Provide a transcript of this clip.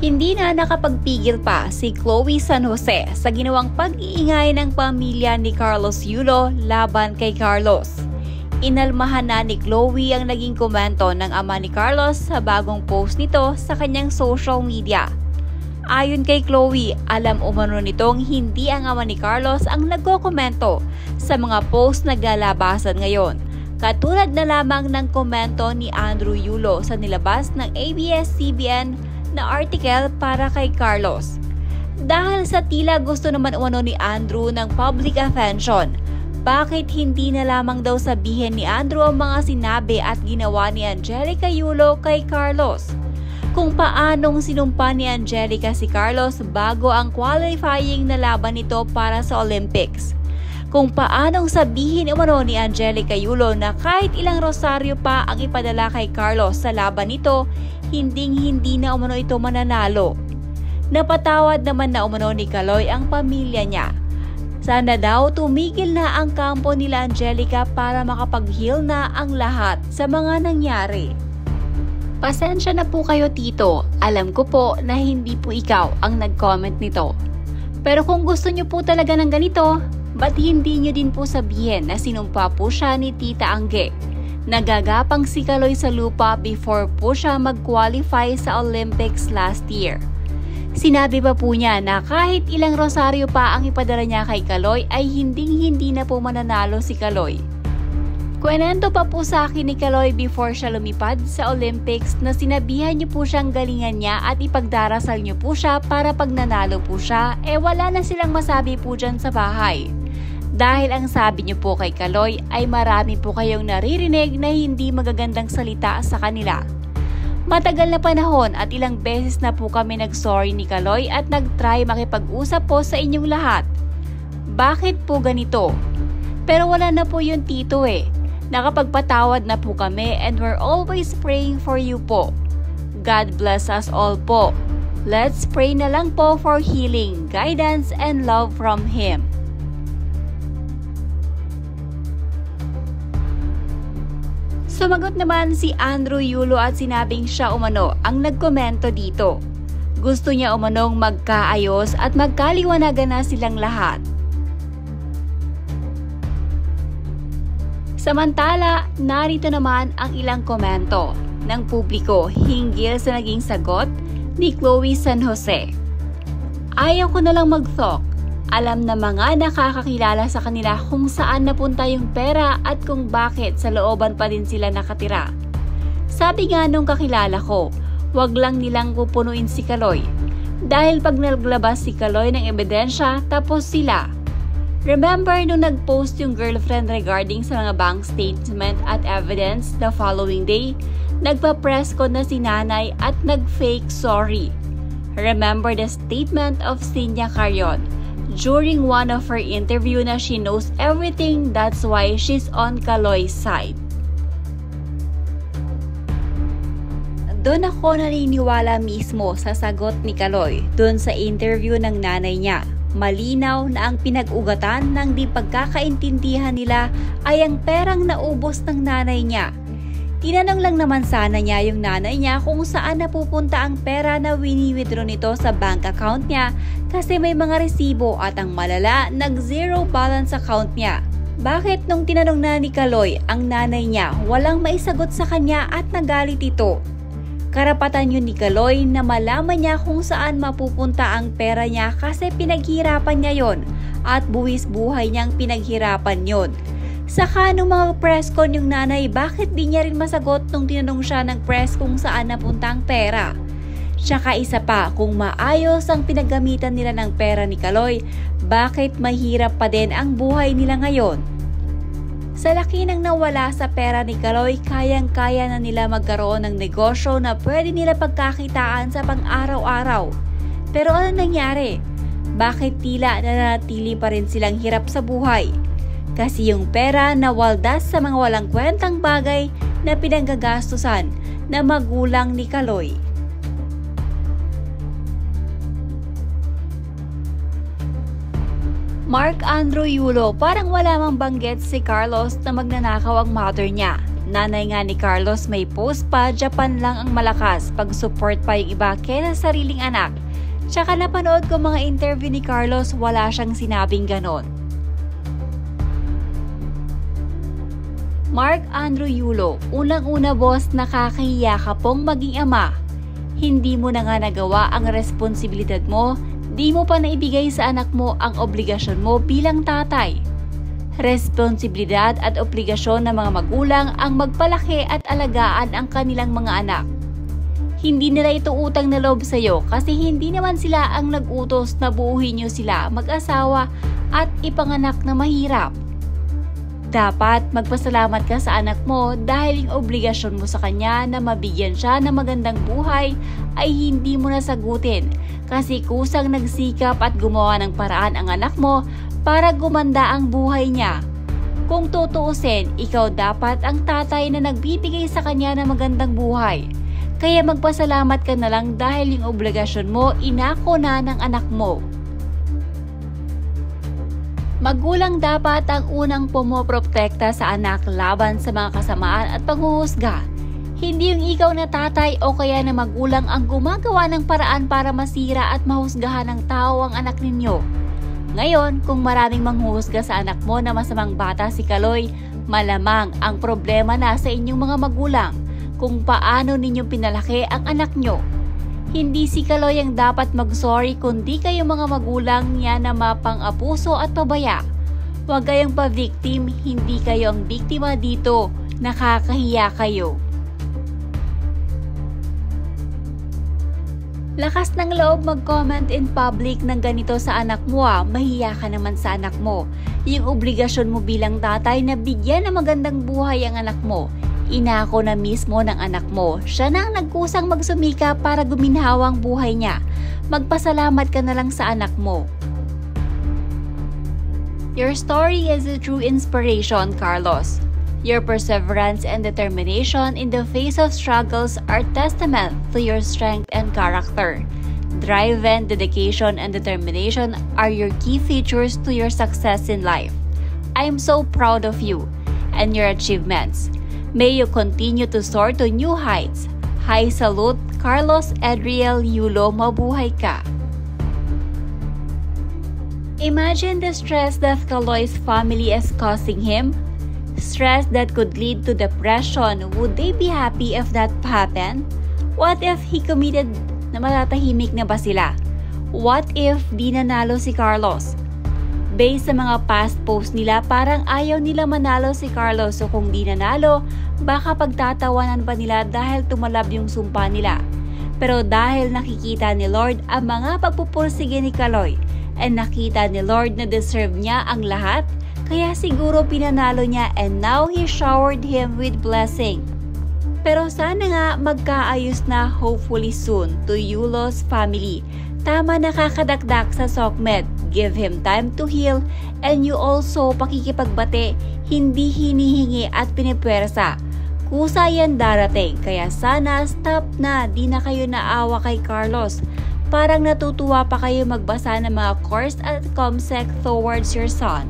Hindi na nakapagpigil pa si Chloe San Jose sa ginawang pag-iingay ng pamilya ni Carlos Yulo laban kay Carlos. Inalmahan na ni Chloe ang naging komento ng ama ni Carlos sa bagong post nito sa kanyang social media. Ayon kay Chloe, alam umano nitong hindi ang ama ni Carlos ang nagko-komento sa mga post na naglalabasan ngayon. Katulad na lamang ng komento ni Andrew Yulo sa nilabas ng ABS-CBN na article para kay Carlos. Dahil sa tila gusto naman umano ni Andrew ng public attention, bakit hindi na lamang daw sabihin ni Andrew ang mga sinabi at ginawa ni Angelica Yulo kay Carlos? Kung paanong sinumpa ni Angelica si Carlos bago ang qualifying na laban nito para sa Olympics. Kung paanong sabihin umano ni Angelica Yulo na kahit ilang rosaryo pa ang ipadala kay Carlos sa laban nito, hindi na umano ito mananalo. Napatawad naman na umano ni Kaloy ang pamilya niya. Sana daw tumigil na ang kampo nila Angelica para makapag-heal na ang lahat sa mga nangyari. Pasensya na po kayo tito, alam ko po na hindi po ikaw ang nag-comment nito. Pero kung gusto niyo po talaga ng ganito, ba't hindi niyo din po sabihin na sinumpa po siya ni Tita Angge? Nagagapang si Kaloy sa lupa before po siya mag-qualify sa Olympics last year. Sinabi pa po niya na kahit ilang rosaryo pa ang ipadala niya kay Kaloy ay hindi na po mananalo si Kaloy. Kwento pa po sa akin ni Kaloy before siya lumipad sa Olympics na sinabihan niyo po siyang galingan niya at ipagdarasal niyo po siya para pag nanalo po siya, wala na silang masabi po dyan sa bahay. Dahil ang sabi niyo po kay Kaloy ay marami po kayong naririnig na hindi magagandang salita sa kanila. Matagal na panahon at ilang beses na po kami nag-sorry ni Kaloy at nag-try makipag-usap po sa inyong lahat. Bakit po ganito? Pero wala na po yun tito Nakapagpatawad na po kami and we're always praying for you po. God bless us all po. Let's pray na lang po for healing, guidance, and love from Him. Sumagot naman si Andrew Yulo at sinabing siya umano ang nagkomento dito. Gusto niya umanong magkaayos at magkaliwanagan na silang lahat. Samantala, narito naman ang ilang komento ng publiko hinggil sa naging sagot ni Chloe San Jose. Ayaw ko na lang mag-talk. Alam na mga nakakakilala sa kanila kung saan napunta yung pera at kung bakit sa looban pa din sila nakatira. Sabi nga nung kakilala ko, wag lang nilang pupunuin si Kaloy. Dahil pag naglabas si Kaloy ng ebidensya, tapos sila. Remember nung nag-post yung girlfriend regarding sa mga bank statement at evidence the following day, nagpa-press ko na si nanay at nag-fake sorry. Remember the statement of Sinya Carion during one of her interview na she knows everything, that's why she's on Kaloy's side. Doon ako naniniwala mismo sa sagot ni Kaloy doon sa interview ng nanay niya. Malinaw na ang pinag-ugatan ng di pagkakaintindihan nila ay ang perang naubos ng nanay niya. Tinanong lang naman sana niya yung nanay niya kung saan napupunta ang pera na wini-withdraw nito sa bank account niya kasi may mga resibo at ang malala nag-zero balance account niya. Bakit nung tinanong na ni Kaloy ang nanay niya walang maisagot sa kanya at nagalit ito? Karapatan yun ni Kaloy na malaman niya kung saan mapupunta ang pera niya kasi pinaghirapan niya yon at buwis buhay niyang pinaghirapan yon. Saka nung mga press con yung nanay, bakit di niya rin masagot nung tinanong siya ng press kung saan napunta ang pera? Tsaka isa pa, kung maayos ang pinaggamitan nila ng pera ni Kaloy, bakit mahirap pa din ang buhay nila ngayon? Sa laki ng nawala sa pera ni Kaloy, kayang-kaya na nila magkaroon ng negosyo na pwede nila pagkakitaan sa pang-araw-araw. Pero ano nangyari? Bakit tila nanatili pa rin silang hirap sa buhay? Kasi yung pera nawaldas sa mga walang kwentang bagay na pinanggagastusan na magulang ni Kaloy. Mark Andrew Yulo, parang wala mang banggit si Carlos na magnanakaw ang mother niya. Nanay nga ni Carlos may post pa, Japan lang ang malakas, pag-support pa yung iba kaysa sariling anak. Tsaka napanood ko mga interview ni Carlos, wala siyang sinabing ganon. Mark Andrew Yulo, unang-una boss, nakakahiya ka pong maging ama. Hindi mo na nga nagawa ang responsibilidad mo, di mo pa naibigay sa anak mo ang obligasyon mo bilang tatay. Responsibilidad at obligasyon ng mga magulang ang magpalaki at alagaan ang kanilang mga anak. Hindi nila ito utang na loob sa iyo kasi hindi naman sila ang nag-utos na buuhin niyo sila mag-asawa at ipanganak na mahirap. Dapat magpasalamat ka sa anak mo dahil yung obligasyon mo sa kanya na mabigyan siya ng magandang buhay ay hindi mo nasagutin kasi kusang nagsikap at gumawa ng paraan ang anak mo para gumanda ang buhay niya. Kung tutuusin, ikaw dapat ang tatay na nagbibigay sa kanya ng magandang buhay. Kaya magpasalamat ka na lang dahil yung obligasyon mo inako na ng anak mo. Magulang dapat ang unang pumoprotekta sa anak laban sa mga kasamaan at panghuhusga. Hindi yung ikaw na tatay o kaya na magulang ang gumagawa ng paraan para masira at mahusgahan ng tao ang anak ninyo. Ngayon, kung maraming manghuhusga sa anak mo na masamang bata si Kaloy, malamang ang problema na sa inyong mga magulang kung paano ninyong pinalaki ang anak nyo. Hindi si Kaloy ang dapat mag-sorry kundi kayong mga magulang niya na mapang-abuso at pabaya. Huwag kayong pa-victim, hindi kayo ang biktima dito, nakakahiya kayo. Lakas ng loob mag-comment in public ng ganito sa anak mo mahiya ka naman sa anak mo. Yung obligasyon mo bilang tatay na bigyan ng magandang buhay ang anak mo. Inako na mismo ng anak mo. Siya na ang nagkusang magsumika para guminhawa ang buhay niya. Magpasalamat ka na lang sa anak mo. Your story is a true inspiration, Carlos. Your perseverance and determination in the face of struggles are testament to your strength and character. Drive and dedication and determination are your key features to your success in life. I am so proud of you and your achievements. May you continue to soar to new heights. High salute, Carlos Edriel Yulo, mabuhay ka. Imagine the stress that Kaloy's family is causing him. Stress that could lead to depression. Would they be happy if that happened? What if he committed na matatahimik na ba sila? What if di nanalo si Carlos? Based sa mga past posts nila, parang ayaw nila manalo si Carlos. So kung di nanalo, baka pagtatawanan pa nila dahil tumalab yung sumpa nila. Pero dahil nakikita ni Lord ang mga pagpupursige ni Kaloy, and nakita ni Lord na deserve niya ang lahat, kaya siguro pinanalo niya and now He showered him with blessing. Pero sana nga magkaayos na hopefully soon to Yulo's family. Tama nakakadakdak sa SOCMED. Give him time to heal and you also pakikipagbate, hindi hinihingi at pinipwersa. Kusa yan darating, kaya sana stop na, di na kayo naawa kay Carlos. Parang natutuwa pa kayo magbasa ng mga course at ComSec towards your son.